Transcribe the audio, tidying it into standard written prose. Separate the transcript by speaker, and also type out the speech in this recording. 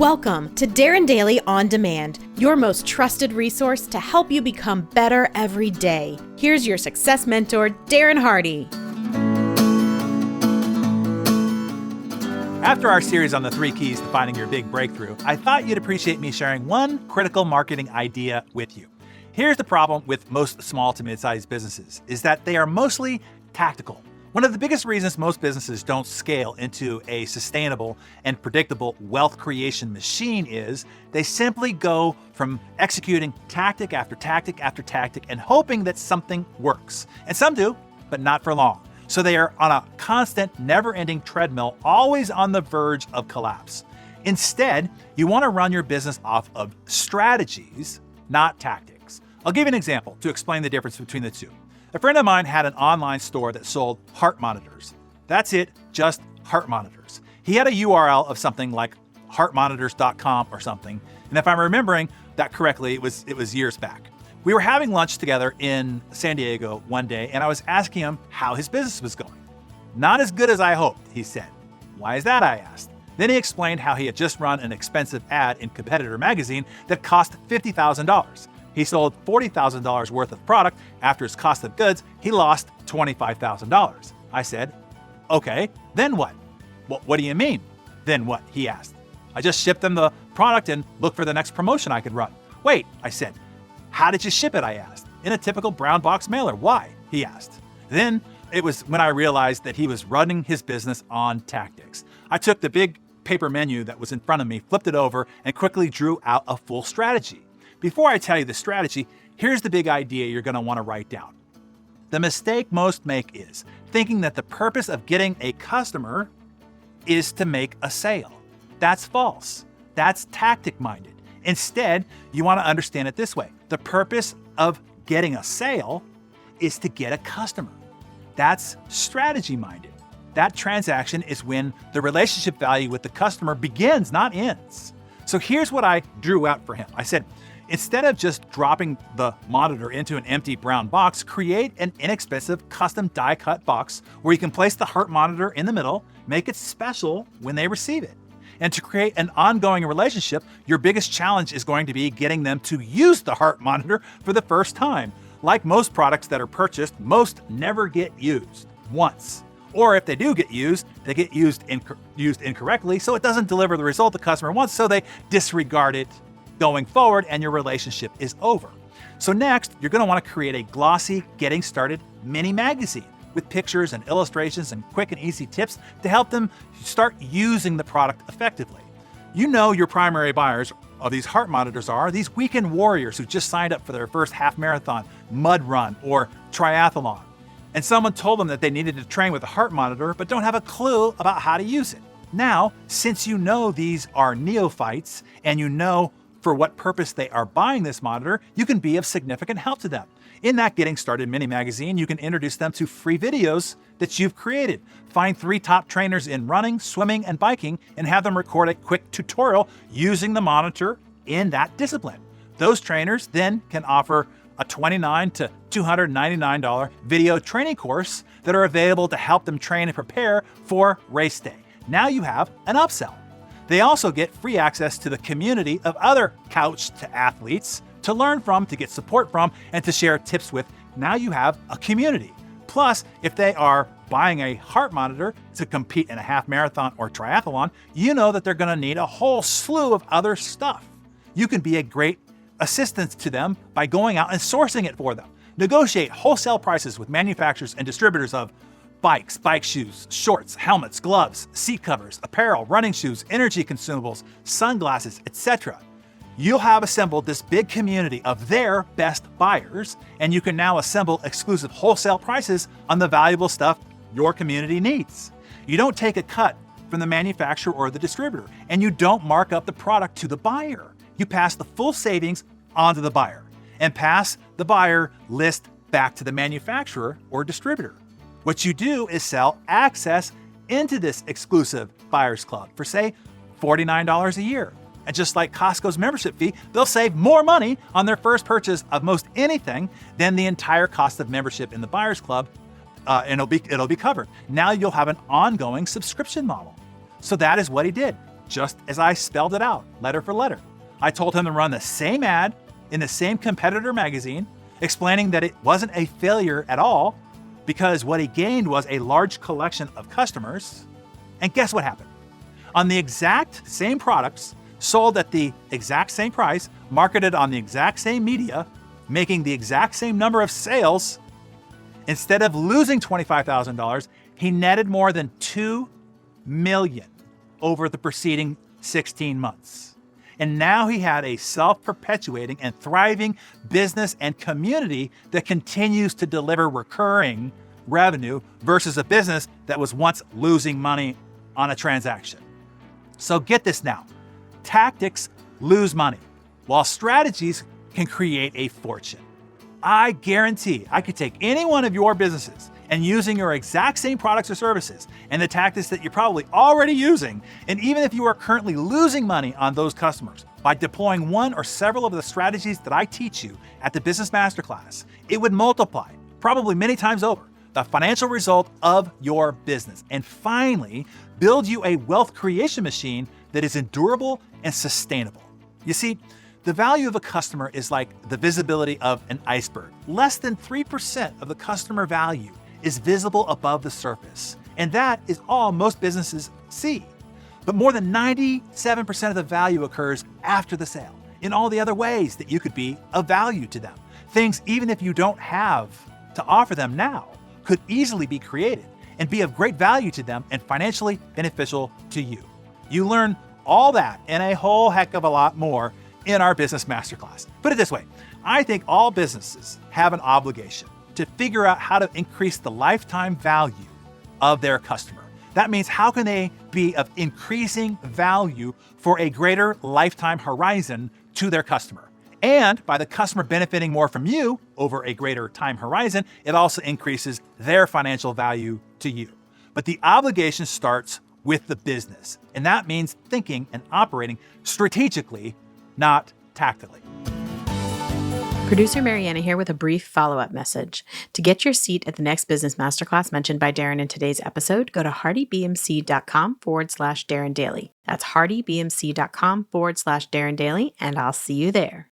Speaker 1: Welcome to Darren Daily On Demand, your most trusted resource to help you become better every day. Here's your success mentor, Darren Hardy.
Speaker 2: After our series on the 3 keys to finding your big breakthrough, I thought you'd appreciate me sharing one critical marketing idea with you. Here's the problem with most small to mid-sized businesses, is that they are mostly tactical. One of the biggest reasons most businesses don't scale into a sustainable and predictable wealth creation machine is they simply go from executing tactic after tactic after tactic and hoping that something works. And some do, but not for long. So they are on a constant, never-ending treadmill, always on the verge of collapse. Instead, you want to run your business off of strategies, not tactics. I'll give you an example to explain the difference between the two. A friend of mine had an online store that sold heart monitors. That's it, just heart monitors. He had a URL of something like heartmonitors.com or something. And if I'm remembering that correctly, it was years back. We were having lunch together in San Diego one day, and I was asking him how his business was going. Not as good as I hoped, he said. Why is that, I asked. Then he explained how he had just run an expensive ad in Competitor magazine that cost $50,000. He sold $40,000 worth of product. After his cost of goods, he lost $25,000. I said, okay, then what? What do you mean, then what? He asked. I just shipped them the product and looked for the next promotion I could run. Wait, I said. How did you ship it? I asked. In a typical brown box mailer. Why? He asked. Then it was when I realized that he was running his business on tactics. I took the big paper menu that was in front of me, flipped it over, and quickly drew out a full strategy. Before I tell you the strategy, here's the big idea you're going to want to write down. The mistake most make is thinking that the purpose of getting a customer is to make a sale. That's false. That's tactic-minded. Instead, you want to understand it this way. The purpose of getting a sale is to get a customer. That's strategy-minded. That transaction is when the relationship value with the customer begins, not ends. So here's what I drew out for him. I said, instead of just dropping the monitor into an empty brown box, create an inexpensive custom die-cut box where you can place the heart monitor in the middle, make it special when they receive it. And to create an ongoing relationship, your biggest challenge is going to be getting them to use the heart monitor for the first time. Like most products that are purchased, most never get used once. Or if they do get used, they get used incorrectly, so it doesn't deliver the result the customer wants, so they disregard it going forward and your relationship is over. So next, you're going to want to create a glossy, getting started mini magazine with pictures and illustrations and quick and easy tips to help them start using the product effectively. You know your primary buyers of these heart monitors are these weekend warriors who just signed up for their first half marathon, mud run, or triathlon. And someone told them that they needed to train with a heart monitor but don't have a clue about how to use it. Now, since you know these are neophytes and you know for what purpose they are buying this monitor, you can be of significant help to them. In that Getting Started mini magazine, you can introduce them to free videos that you've created. Find 3 top trainers in running, swimming, and biking and have them record a quick tutorial using the monitor in that discipline. Those trainers then can offer a $29 to $299 video training course that are available to help them train and prepare for race day. Now you have an upsell. They also get free access to the community of other couch to athletes to learn from, to get support from, and to share tips with. Now you have a community. Plus, if they are buying a heart monitor to compete in a half marathon or triathlon, you know that they're going to need a whole slew of other stuff. You can be a great assistance to them by going out and sourcing it for them. Negotiate wholesale prices with manufacturers and distributors of bikes, bike shoes, shorts, helmets, gloves, seat covers, apparel, running shoes, energy consumables, sunglasses, etc. You'll have assembled this big community of their best buyers, and you can now assemble exclusive wholesale prices on the valuable stuff your community needs. You don't take a cut from the manufacturer or the distributor, and you don't mark up the product to the buyer. You pass the full savings onto the buyer and pass the buyer list back to the manufacturer or distributor. What you do is sell access into this exclusive buyers club for, say, $49 a year. And just like Costco's membership fee, they'll save more money on their first purchase of most anything than the entire cost of membership in the Buyers Club, and it'll be covered. Now you'll have an ongoing subscription model. So that is what he did. just as I spelled it out, letter for letter. I told him to run the same ad in the same competitor magazine, explaining that it wasn't a failure at all because what he gained was a large collection of customers. And guess what happened? On the exact same products, sold at the exact same price, marketed on the exact same media, making the exact same number of sales, instead of losing $25,000, he netted more than $2 million over the preceding 16 months. And now he had a self-perpetuating and thriving business and community that continues to deliver recurring revenue versus a business that was once losing money on a transaction. So get this now. Tactics lose money, while strategies can create a fortune. I guarantee I could take any one of your businesses and using your exact same products or services and the tactics that you're probably already using, and even if you are currently losing money on those customers, by deploying one or several of the strategies that I teach you at the Business Masterclass, it would multiply, probably many times over, the financial result of your business, and finally, build you a wealth creation machine that is endurable and sustainable. You see, the value of a customer is like the visibility of an iceberg. Less than 3% of the customer value is visible above the surface, and that is all most businesses see. But more than 97% of the value occurs after the sale, in all the other ways that you could be of value to them. Things, even if you don't have to offer them now, could easily be created and be of great value to them and financially beneficial to you. You learn all that and a whole heck of a lot more in our Business Masterclass. Put it this way, I think all businesses have an obligation to figure out how to increase the lifetime value of their customer. That means how can they be of increasing value for a greater lifetime horizon to their customer? And by the customer benefiting more from you over a greater time horizon, it also increases their financial value to you. But the obligation starts with the business, and that means thinking and operating strategically, not tactically.
Speaker 1: Producer Mariana here with a brief follow-up message. To get your seat at the next Business Masterclass mentioned by Darren in today's episode, go to hardybmc.com/Darren Daily. That's hardybmc.com/Darren Daily, and I'll see you there.